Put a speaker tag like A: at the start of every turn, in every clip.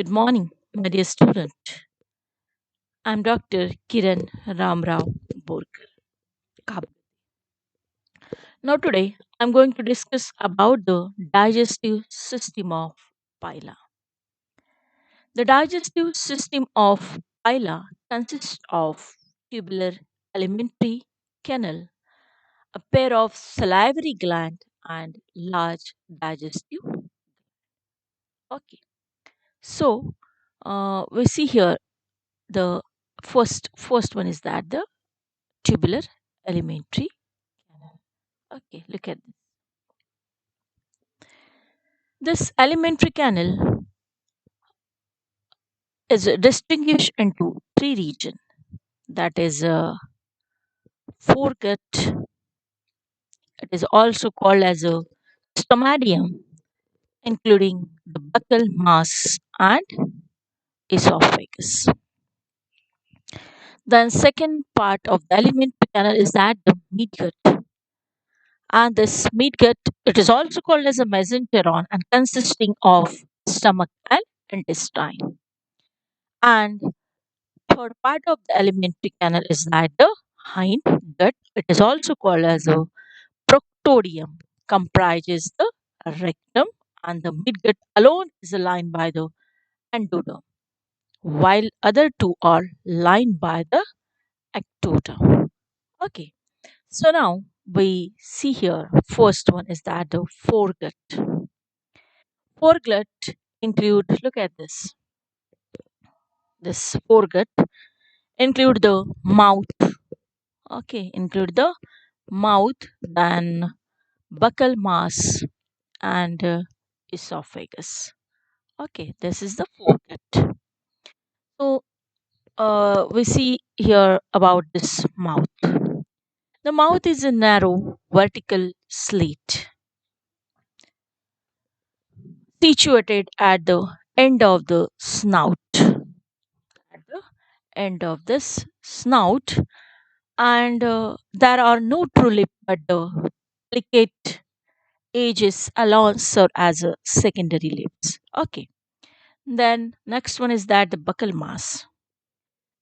A: Good morning, my dear student. I'm Dr. Kiran Ramrao Borkar. Now today I'm going to discuss about the digestive system of pila. The digestive system of pila consists of tubular alimentary canal, a pair of salivary gland and large digestive. Okay. So we see here the first one is that the tubular alimentary canal. Okay, look at this. This alimentary canal is distinguished into three regions. That is foregut. It is also called as a stomatium, including the buccal mass and esophagus. Then second part of the alimentary canal is that the midgut, and this midgut it is also called as a mesenteron and consisting of stomach and intestine. And third part of the alimentary canal is that the hind gut. It is also called as a proctorium, comprises the rectum, and the midgut alone is lined by the endoderm, while other two are lined by the ectoderm. Okay, so now we see here first one is that the foregut. Foregut include, look at this foregut include the mouth. Okay, include the mouth, then buccal mass and esophagus. Okay, this is the foregut. So we see here about this mouth. The mouth is a narrow vertical slit situated at the end of the snout. At the end of this snout, and there are no true lip, but the plicate edges alone serve as a secondary lips. Okay. Then next one is that the buccal mass.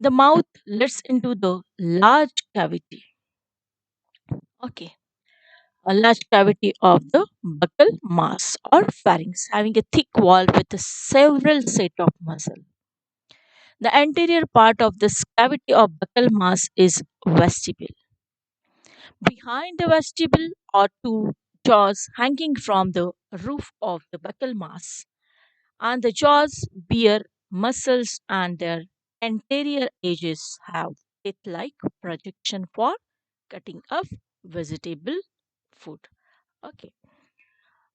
A: The mouth lets into the large cavity. Okay. A large cavity of the buccal mass or pharynx having a thick wall with a several set of muscles. The anterior part of this cavity of buccal mass is vestibule. Behind the vestibule are two jaws hanging from the roof of the buccal mass, and the jaws bear muscles and their anterior edges have teeth-like projection for cutting of vegetable food. Okay.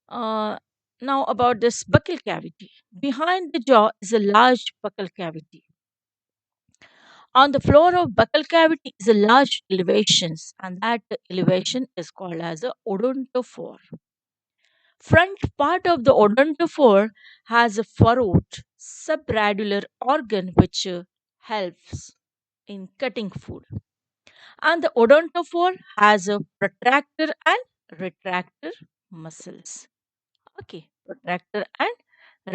A: Uh, Now about this buccal cavity. Behind the jaw is a large buccal cavity. On the floor of buccal cavity is a large elevations, and that elevation is called as a odontophore. Front part of the odontophore has a furrowed subradular organ which helps in cutting food. And the odontophore has a protractor and retractor muscles. Okay, protractor and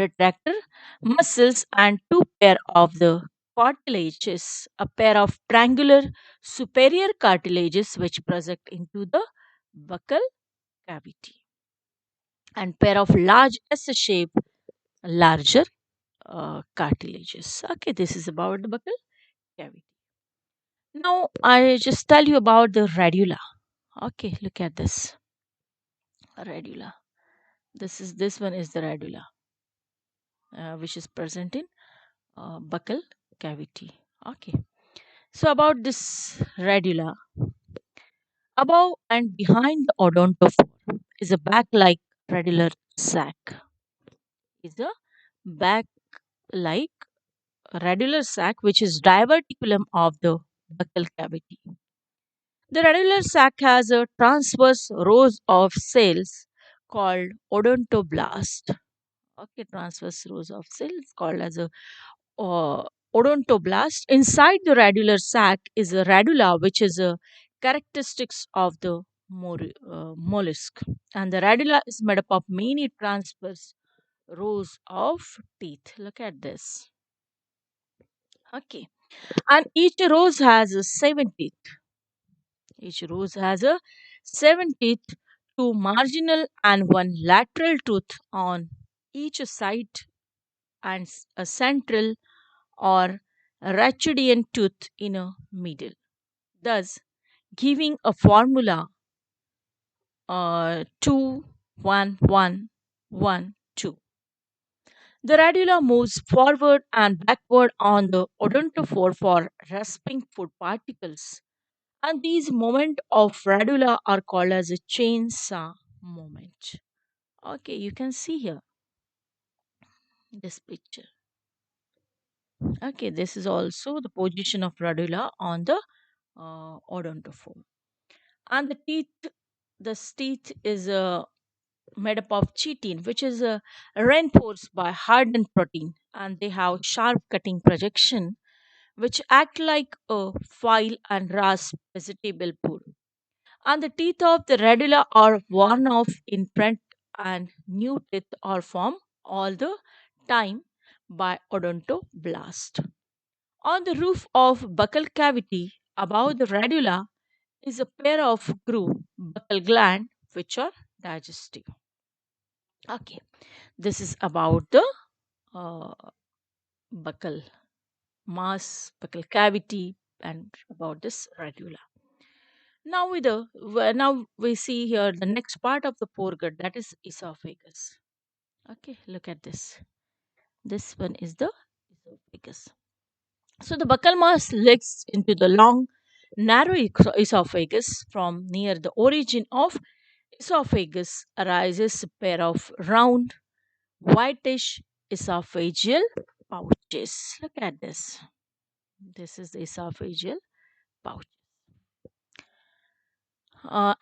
A: retractor muscles and two pair of the cartilages, a pair of triangular superior cartilages which project into the buccal cavity, and pair of large S-shaped larger cartilages. Okay, this is about the buccal cavity. Now I just tell you about the radula. Okay, look at this radula. This one is the radula, which is present in buccal cavity. Okay, so about this radula, above and behind the odontophore is a back-like radular sac. Is a back-like radular sac which is diverticulum of the buccal cavity. The radular sac has a transverse rows of cells called odontoblast. Okay, transverse rows of cells called as a uh, odontoblast. Inside the radular sac is a radula, which is a characteristics of the mollusk. And the radula is made up of many transverse rows of teeth. Look at this. Okay. And each rose has a seven teeth. Each rose has a seven teeth, two marginal and one lateral tooth on each side, and a central or Rachidian tooth in a middle, thus giving a formula 2 1 1 1 2. The radula moves forward and backward on the odontophore for rasping food particles, and these movement of radula are called as a chainsaw movement. Okay, you can see here this picture. Okay, this is also the position of radula on the odontophore. And this teeth is made up of chitin, which is reinforced by hardened protein, and they have sharp cutting projection, which act like a file and rasp vegetable peel. And the teeth of the radula are worn off in front, and new teeth are formed all the time by odontoblast. On the roof of buccal cavity above the radula is a pair of groove buccal gland which are digestive. Okay, this is about the uh, buccal mass, buccal cavity, and about this radula. Now we see here the next part of the foregut, that is esophagus. Okay, look at this. This one is the esophagus. So the buccal mass leaks into the long, narrow esophagus. From near the origin of esophagus arises a pair of round, whitish esophageal pouches. Look at this. This is the esophageal pouch.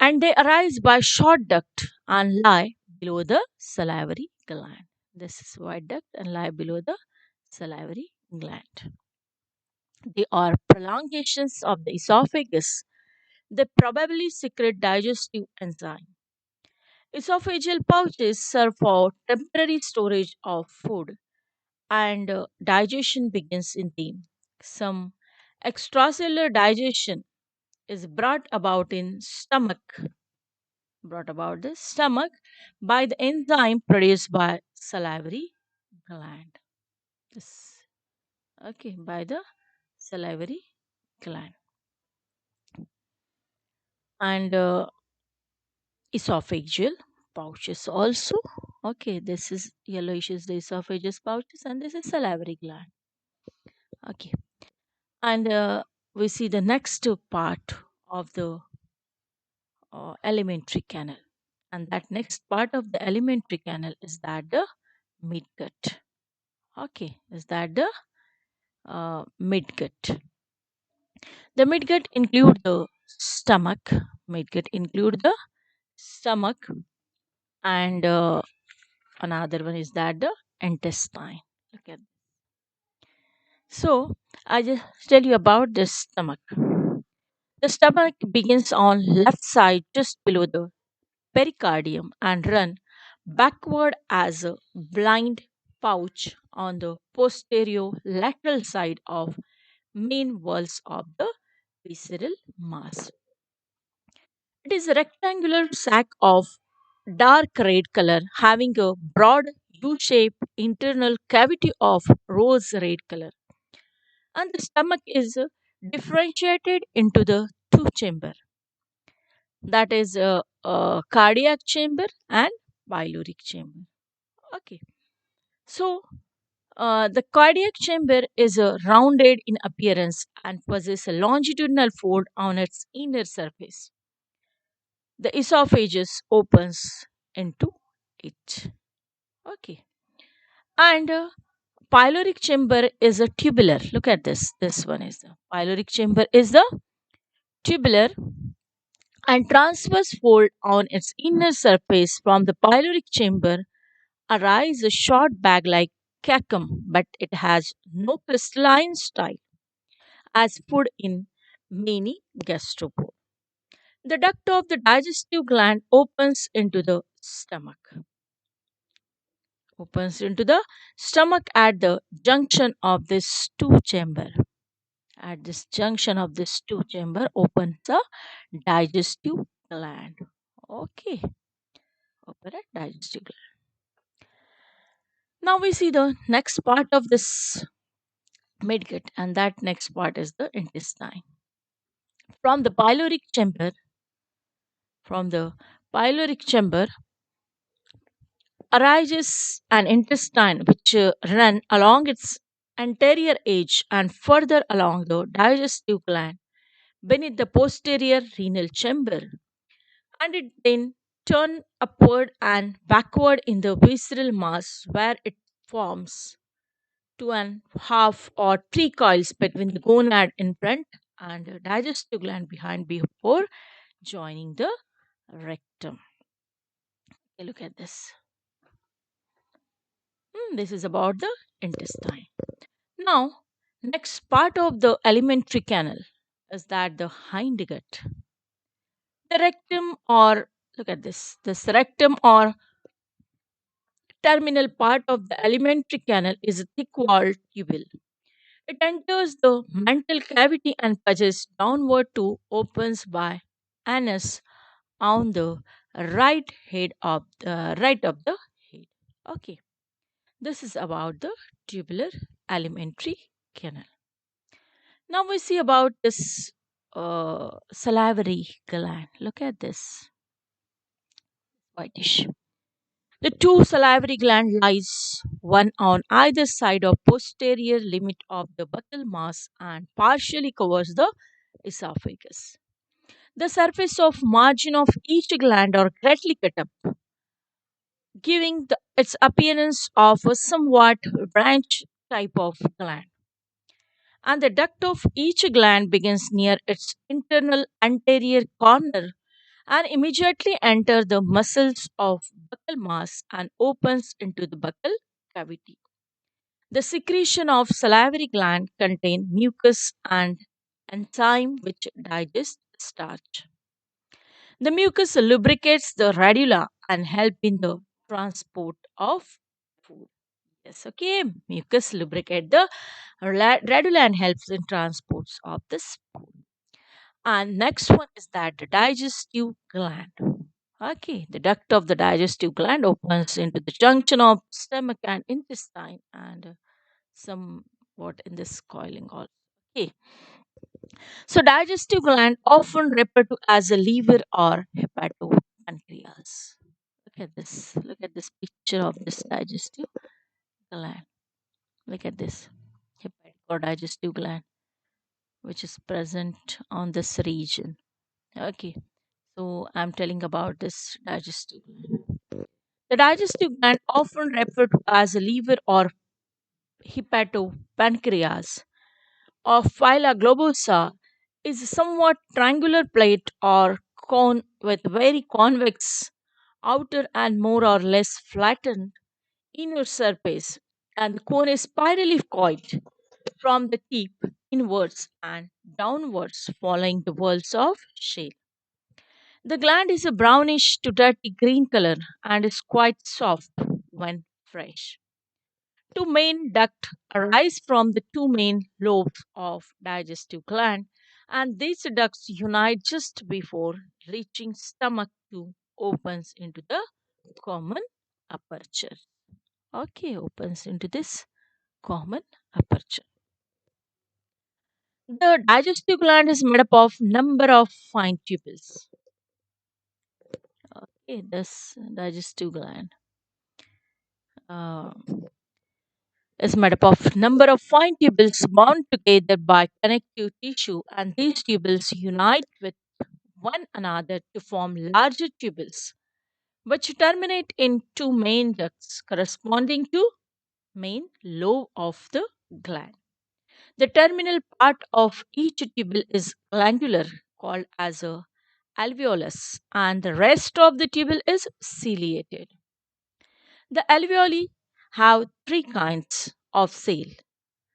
A: And they arise by short duct and lie below the salivary gland. This is white duct and lie below the salivary gland. They are prolongations of the esophagus. They probably secrete digestive enzyme. Esophageal pouches serve for temporary storage of food, and digestion begins in them. Some extracellular digestion is brought about the stomach by the enzyme produced by salivary gland. Yes. Okay, by the salivary gland. And esophageal pouches also. Okay, this is yellowish is the esophageal pouches, and this is salivary gland. Okay, and we see the next part of the alimentary canal, and that next part of the alimentary canal is that the midgut. Okay, is that the midgut. The midgut include the stomach. Midgut include the stomach, and another one is that the intestine. Okay. So I just tell you about the stomach. The stomach begins on left side just below the pericardium and run backward as a blind pouch on the posterior lateral side of main walls of the visceral mass. It is a rectangular sac of dark red color having a broad U-shaped internal cavity of rose red color, and the stomach is differentiated into the two chamber, that is a cardiac chamber and pyloric chamber. Okay, so the cardiac chamber is rounded in appearance and possesses a longitudinal fold on its inner surface. The esophagus opens into it. Okay, and pyloric chamber is a tubular. Look at this. This one is the pyloric chamber is the tubular and transverse fold on its inner surface. From the pyloric chamber arise a short bag like cacum, but it has no crystalline style as food in many gastropods. The duct of the digestive gland opens into the stomach. Opens into the stomach at the junction of this two chamber. At this junction of this two chamber opens the digestive gland. Okay, open a digestive gland. Now we see the next part of this midgut, and that next part is the intestine. From the pyloric chamber, from the pyloric chamber arises an intestine which run along its anterior edge and further along the digestive gland beneath the posterior renal chamber, and it then turn upward and backward in the visceral mass where it forms two and half or three coils between the gonad in front and the digestive gland behind before joining the rectum. Okay, look at this. This is about the intestine. Now, next part of the alimentary canal is that the hindgut. The rectum, or look at this rectum or terminal part of the alimentary canal is a thick walled tubule. It enters the mantle cavity and passes downward to opens by anus on the right of the head. Okay, this is about the tubular alimentary canal. Now we see about this salivary gland. Look at this whitish. The two salivary gland lies one on either side of posterior limit of the buccal mass and partially covers the esophagus. The surface of margin of each gland are greatly cut up, giving its appearance of a somewhat branch type of gland. And the duct of each gland begins near its internal anterior corner and immediately enter the muscles of buccal mass and opens into the buccal cavity. The secretion of salivary gland contain mucus and enzyme which digest starch. The mucus lubricates the radula and help in the transport of food. Yes, okay. Mucus lubricate the radula and helps in transports of this food. And next one is that the digestive gland. Okay, the duct of the digestive gland opens into the junction of stomach and intestine and somewhat in this coiling also. Okay, so digestive gland often referred to as a liver or hepatopancreas. Look at this. Look at this picture of this digestive gland. Look at this hepatic or digestive gland, which is present on this region. Okay, so I'm telling about this digestive gland. The digestive gland, often referred to as a liver or hepatopancreas or phyla globosa, is a somewhat triangular plate or cone with very convex outer and more or less flattened inner surface, and the cone is spirally coiled from the tip inwards and downwards following the whorls of shale. The gland is a brownish to dirty green color and is quite soft when fresh. Two main ducts arise from the two main lobes of digestive gland, and these ducts unite just before reaching stomach to opens into the common aperture. Okay, opens into this common aperture. The digestive gland is made up of number of fine tubules. Okay, this digestive gland uh, is made up of number of fine tubules bound together by connective tissue, and these tubules unite with one another to form larger tubules, which terminate in two main ducts corresponding to main lobe of the gland. The terminal part of each tubule is glandular, called as a alveolus, and the rest of the tubule is ciliated. The alveoli have three kinds of cell.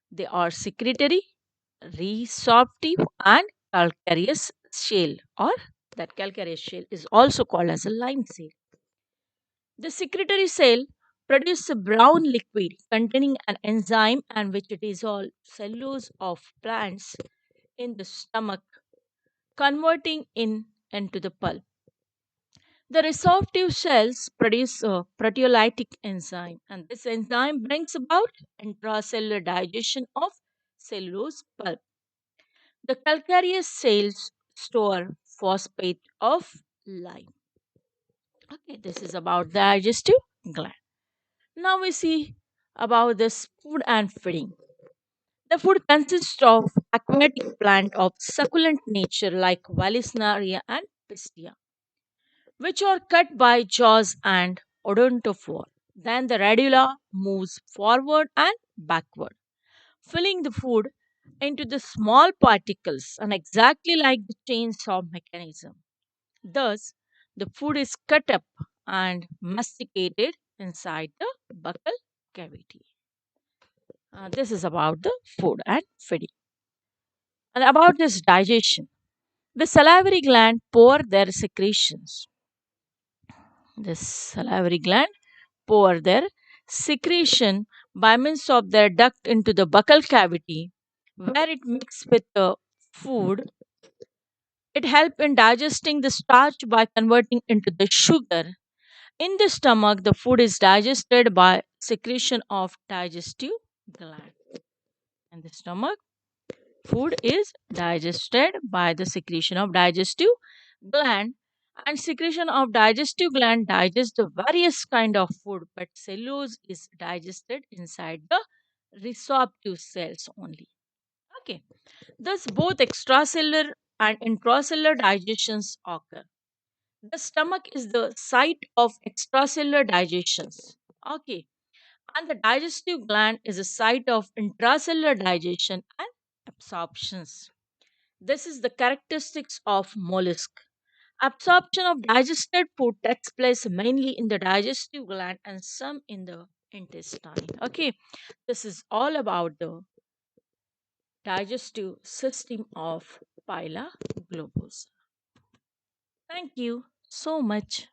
A: They are secretory, resorptive, and calcareous shell, or that calcareous shell is also called as a lime cell. The secretory cell produce a brown liquid containing an enzyme and which dissolve cellulose of plants in the stomach, converting into the pulp. The resorptive cells produce a proteolytic enzyme, and this enzyme brings about intracellular digestion of cellulose pulp. The calcareous cells store phosphate of lime. Okay, this is about the digestive gland. Now we see about this food and feeding. The food consists of aquatic plant of succulent nature like Vallisneria and Pistia, which are cut by jaws and odontophore. Then the radula moves forward and backward, filling the food into the small particles and exactly like the chainsaw mechanism. Thus, the food is cut up and masticated inside the buccal cavity. This is about the food and feeding. And about this digestion, the salivary gland pour their secretions. The salivary gland pour their secretion by means of their duct into the buccal cavity, where it mixes with the food. It helps in digesting the starch by converting into the sugar. In the stomach, the food is digested by secretion of digestive gland. In the stomach, food is digested by the secretion of digestive gland, and secretion of digestive gland digests the various kind of food, but cellulose is digested inside the resorptive cells only. Okay, thus both extracellular and intracellular digestions occur. The stomach is the site of extracellular digestions. Okay, and the digestive gland is a site of intracellular digestion and absorptions. This is the characteristics of mollusk. Absorption of digested food takes place mainly in the digestive gland and some in the intestine. Okay, this is all about the digestive system of Pila globus. Thank you so much.